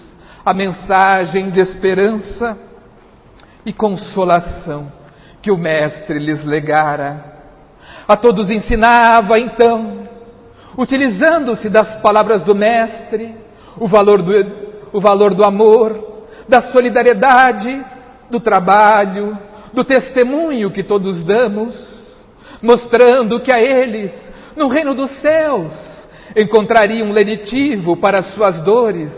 a mensagem de esperança e consolação que o Mestre lhes legara. A todos ensinava então, utilizando-se das palavras do Mestre, o valor do amor, da solidariedade, do trabalho, do testemunho que todos damos, mostrando que a eles, no reino dos céus, encontrariam um lenitivo para as suas dores,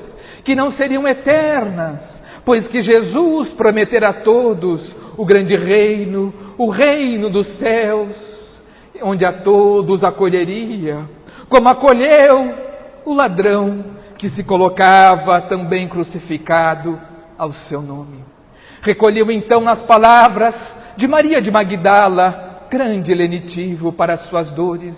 que não seriam eternas, pois que Jesus prometera a todos o grande reino, o reino dos céus, onde a todos acolheria, como acolheu o ladrão que se colocava também crucificado ao seu nome. Recolheu então nas palavras de Maria de Magdala grande lenitivo para as suas dores.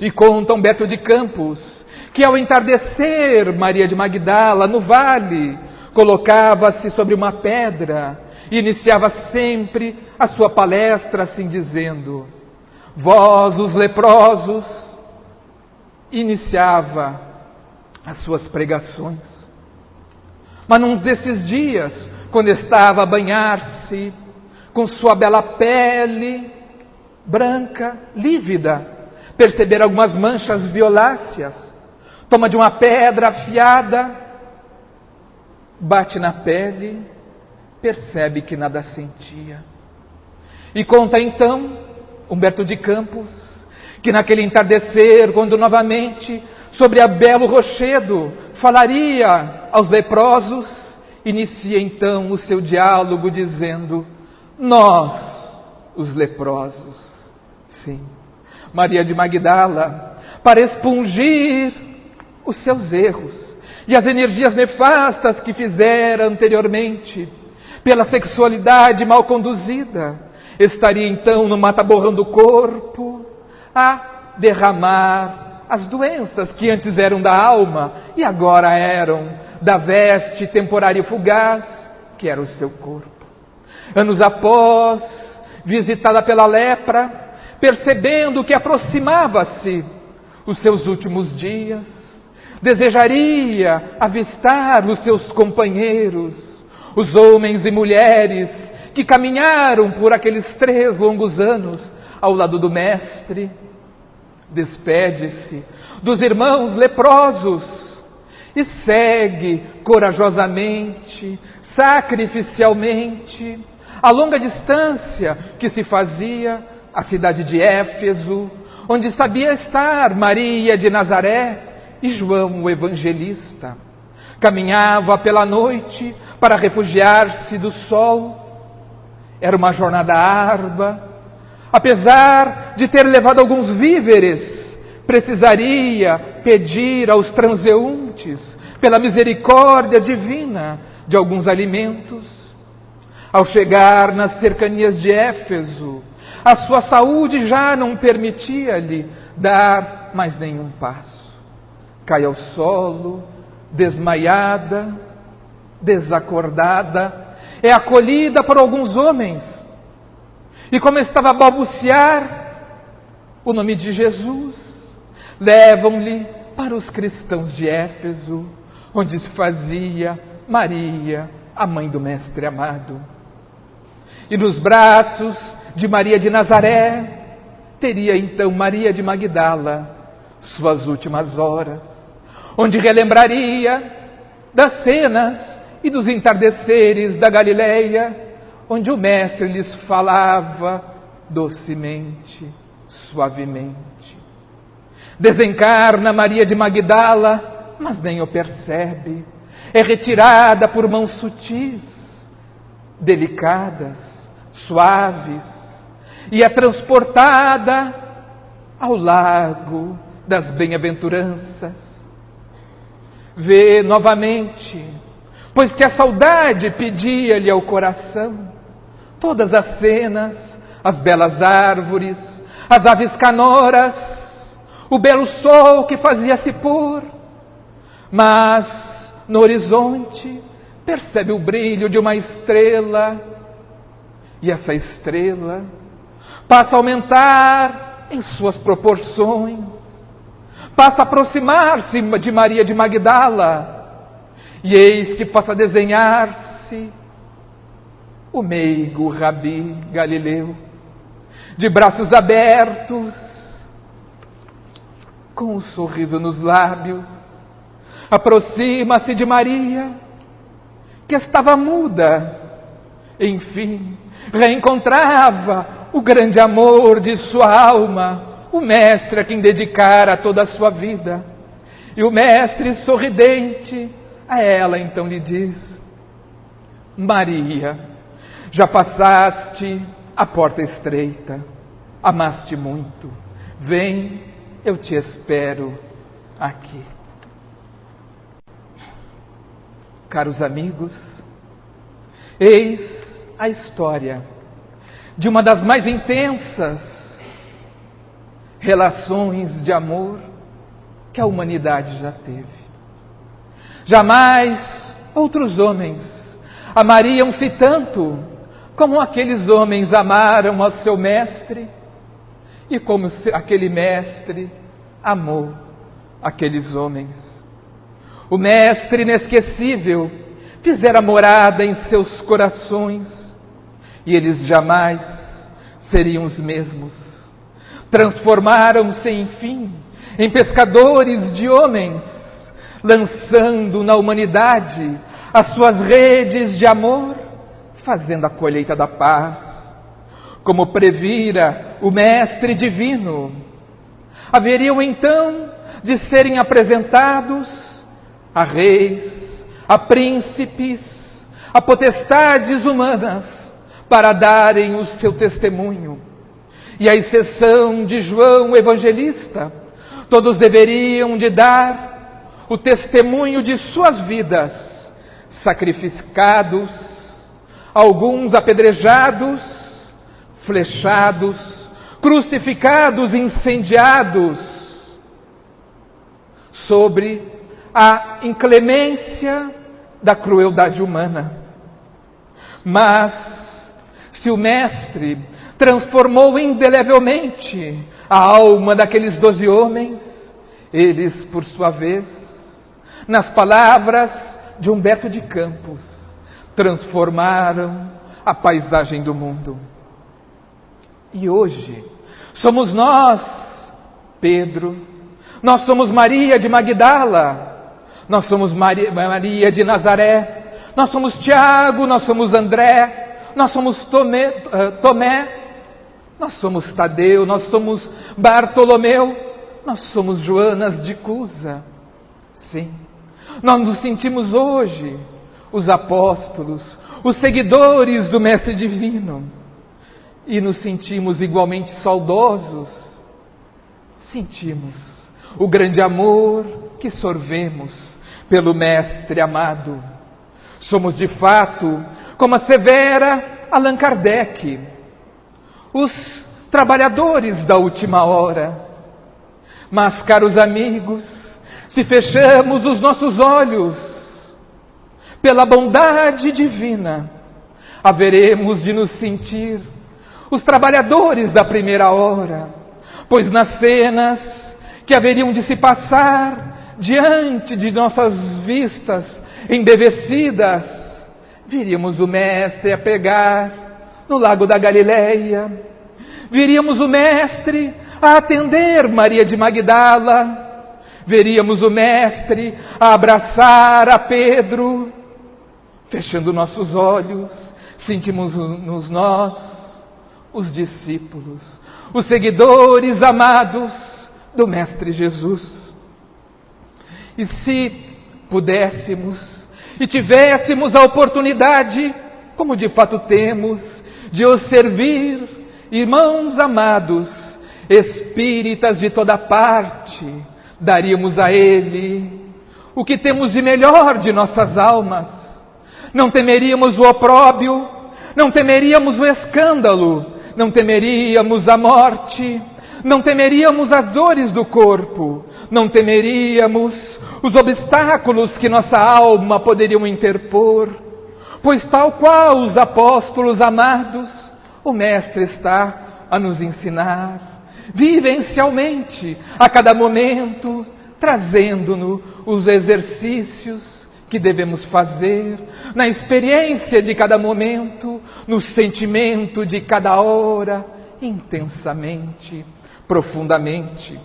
E conta Humberto de Campos que ao entardecer Maria de Magdala no vale colocava-se sobre uma pedra e iniciava sempre a sua palestra assim dizendo: vós os leprosos, iniciava as suas pregações. Mas num desses dias, quando estava a banhar-se com sua bela pele branca, lívida, perceber algumas manchas violáceas, toma de uma pedra afiada bate na pele, percebe que nada sentia. E conta então Humberto de Campos que naquele entardecer, quando novamente sobre a belo rochedo falaria aos leprosos, inicia então o seu diálogo dizendo: nós, os leprosos. Sim, Maria de Magdala, para expungir os seus erros e as energias nefastas que fizera anteriormente, pela sexualidade mal conduzida, estaria então no mata-borrão do corpo a derramar as doenças que antes eram da alma e agora eram da veste temporária e fugaz, que era o seu corpo. Anos após, visitada pela lepra, percebendo que aproximava-se os seus últimos dias, desejaria avistar os seus companheiros, os homens e mulheres que caminharam por aqueles 3 longos anos ao lado do Mestre. Despede-se dos irmãos leprosos e segue corajosamente, sacrificialmente, a longa distância que se fazia à cidade de Éfeso, onde sabia estar Maria de Nazaré e João o Evangelista. Caminhava pela noite para refugiar-se do sol. Era uma jornada árdua. Apesar de ter levado alguns víveres, precisaria pedir aos transeuntes, pela misericórdia divina, de alguns alimentos. Ao chegar nas cercanias de Éfeso, a sua saúde já não permitia-lhe dar mais nenhum passo. Cai ao solo, desmaiada, desacordada, é acolhida por alguns homens. E como estava a balbuciar o nome de Jesus, levam-lhe para os cristãos de Éfeso, onde se fazia Maria, a mãe do Mestre amado. E nos braços de Maria de Nazaré, teria então Maria de Magdala suas últimas horas, onde relembraria das cenas e dos entardeceres da Galileia, onde o Mestre lhes falava docemente, suavemente. Desencarna Maria de Magdala, mas nem o percebe. É retirada por mãos sutis, delicadas, suaves, e é transportada ao lago das bem-aventuranças. Vê novamente, pois que a saudade pedia-lhe ao coração, todas as cenas, as belas árvores, as aves canoras, o belo sol que fazia se pôr, mas no horizonte percebe o brilho de uma estrela, e essa estrela passa a aumentar em suas proporções, passa a aproximar-se de Maria de Magdala, e eis que passa a desenhar-se o meigo Rabi Galileu, de braços abertos, com um sorriso nos lábios, aproxima-se de Maria, que estava muda. Enfim, reencontrava o grande amor de sua alma, o Mestre a quem dedicara toda a sua vida. E o Mestre, sorridente, a ela então lhe diz: Maria, já passaste a porta estreita, amaste muito, vem, eu te espero aqui. Caros amigos, eis a história de uma das mais intensas relações de amor que a humanidade já teve. Jamais outros homens amariam-se tanto como aqueles homens amaram ao seu mestre e como aquele mestre amou aqueles homens. O mestre inesquecível fizera morada em seus corações e eles jamais seriam os mesmos. Transformaram-se, enfim, em pescadores de homens, lançando na humanidade as suas redes de amor, fazendo a colheita da paz, como previra o Mestre Divino. Haveriam então de serem apresentados a reis, a príncipes, a potestades humanas, para darem o seu testemunho. E à exceção de João o Evangelista, todos deveriam de dar o testemunho de suas vidas, sacrificados, alguns apedrejados, flechados, crucificados, incendiados, sobre a inclemência da crueldade humana. Mas, se o Mestre transformou indelevelmente a alma daqueles 12 homens, eles, por sua vez, nas palavras de Humberto de Campos, transformaram a paisagem do mundo. E hoje, somos nós, Pedro, nós somos Maria de Magdala, nós somos Maria de Nazaré, nós somos Tiago, nós somos André, nós somos Tomé, nós somos Tadeu, nós somos Bartolomeu, nós somos Joanas de Cusa. Sim, nós nos sentimos hoje os apóstolos, os seguidores do Mestre Divino, e nos sentimos igualmente saudosos. Sentimos o grande amor que sorvemos pelo Mestre amado. Somos de fato, como assevera Allan Kardec, os trabalhadores da última hora. Mas, caros amigos, se fechamos os nossos olhos pela bondade divina, haveremos de nos sentir os trabalhadores da primeira hora, pois nas cenas que haveriam de se passar diante de nossas vistas embevecidas, viríamos o Mestre a pregar no lago da Galileia, veríamos o Mestre a atender Maria de Magdala, veríamos o Mestre a abraçar a Pedro. Fechando nossos olhos, sentimos-nos nós, os discípulos, os seguidores amados do Mestre Jesus. E se pudéssemos e tivéssemos a oportunidade, como de fato temos, de os servir, irmãos amados, espíritas de toda parte, daríamos a Ele o que temos de melhor de nossas almas. Não temeríamos o opróbrio, não temeríamos o escândalo, não temeríamos a morte, não temeríamos as dores do corpo, não temeríamos os obstáculos que nossa alma poderiam interpor, pois tal qual os apóstolos amados, o Mestre está a nos ensinar, vivencialmente, a cada momento, trazendo-nos os exercícios que devemos fazer, na experiência de cada momento, no sentimento de cada hora, intensamente, profundamente.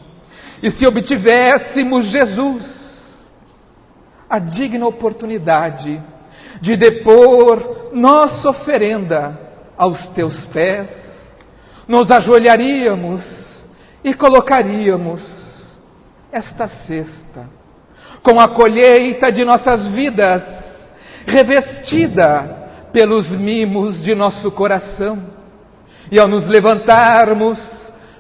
E se obtivéssemos, Jesus, a digna oportunidade de depor nossa oferenda aos teus pés, nos ajoelharíamos e colocaríamos esta cesta com a colheita de nossas vidas, revestida pelos mimos de nosso coração. E ao nos levantarmos,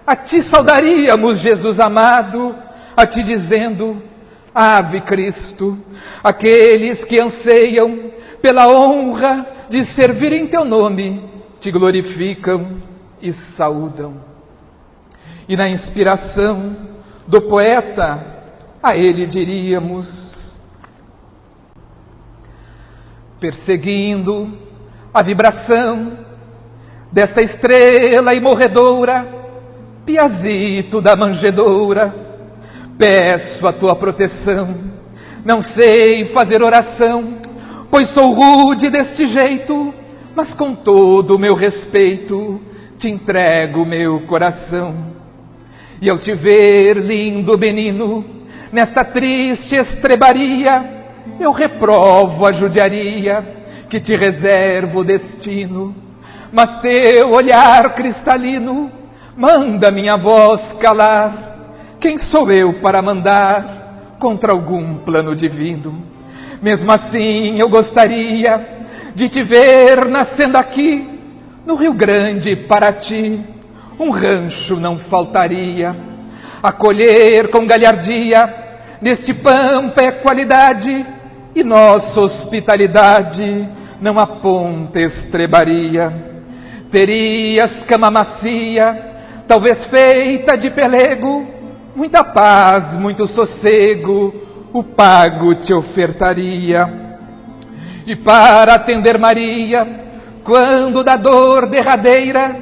a Ti saudaríamos, Jesus amado, a Ti dizendo: Ave Cristo. Aqueles que anseiam pela honra de servir em Teu nome, Te glorificam e saúdam. E na inspiração do poeta, a ele diríamos: perseguindo a vibração desta estrela imorredoura, Piazito da manjedoura, peço a tua proteção. Não sei fazer oração, pois sou rude deste jeito, mas com todo o meu respeito te entrego meu coração. E ao te ver, lindo menino, nesta triste estrebaria, eu reprovo a judiaria que te reserva o destino, mas teu olhar cristalino manda minha voz calar. Quem sou eu para mandar contra algum plano divino? Mesmo assim eu gostaria de te ver nascendo aqui no Rio Grande, Paraty. Um rancho não faltaria, acolher com galhardia. Neste pampa é qualidade e nossa hospitalidade não aponta estrebaria. Terias cama macia, talvez feita de pelego, muita paz, muito sossego, o pago te ofertaria. E para atender Maria, quando da dor derradeira,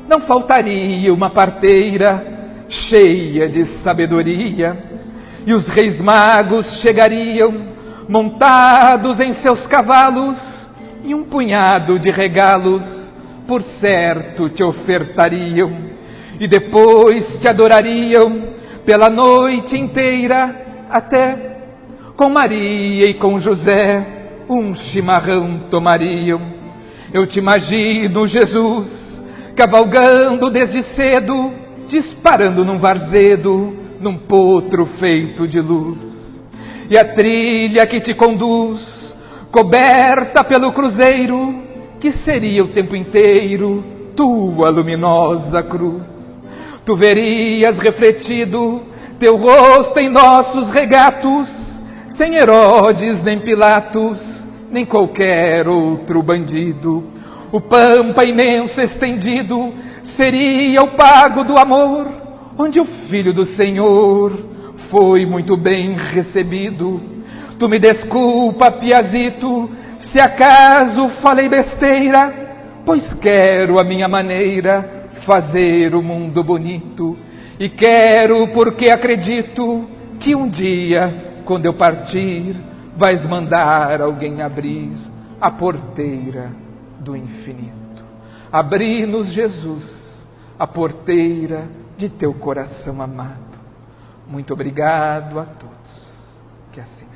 não faltaria uma parteira cheia de sabedoria. E os reis magos chegariam, montados em seus cavalos, e um punhado de regalos, por certo, te ofertariam. E depois te adorariam pela noite inteira, até com Maria e com José um chimarrão tomariam. Eu te imagino, Jesus, cavalgando desde cedo, disparando num varzedo, num potro feito de luz. E a trilha que te conduz, coberta pelo cruzeiro, que seria o tempo inteiro tua luminosa cruz. Tu verias refletido teu rosto em nossos regatos, sem Herodes nem Pilatos, nem qualquer outro bandido. O pampa imenso estendido seria o pago do amor, onde o Filho do Senhor foi muito bem recebido. Tu me desculpa, Piazito, se acaso falei besteira, pois quero a minha maneira fazer o mundo bonito. E quero porque acredito que um dia, quando eu partir, vais mandar alguém abrir a porteira do infinito. Abri-nos, Jesus, a porteira de teu coração amado. Muito obrigado a todos. Que assim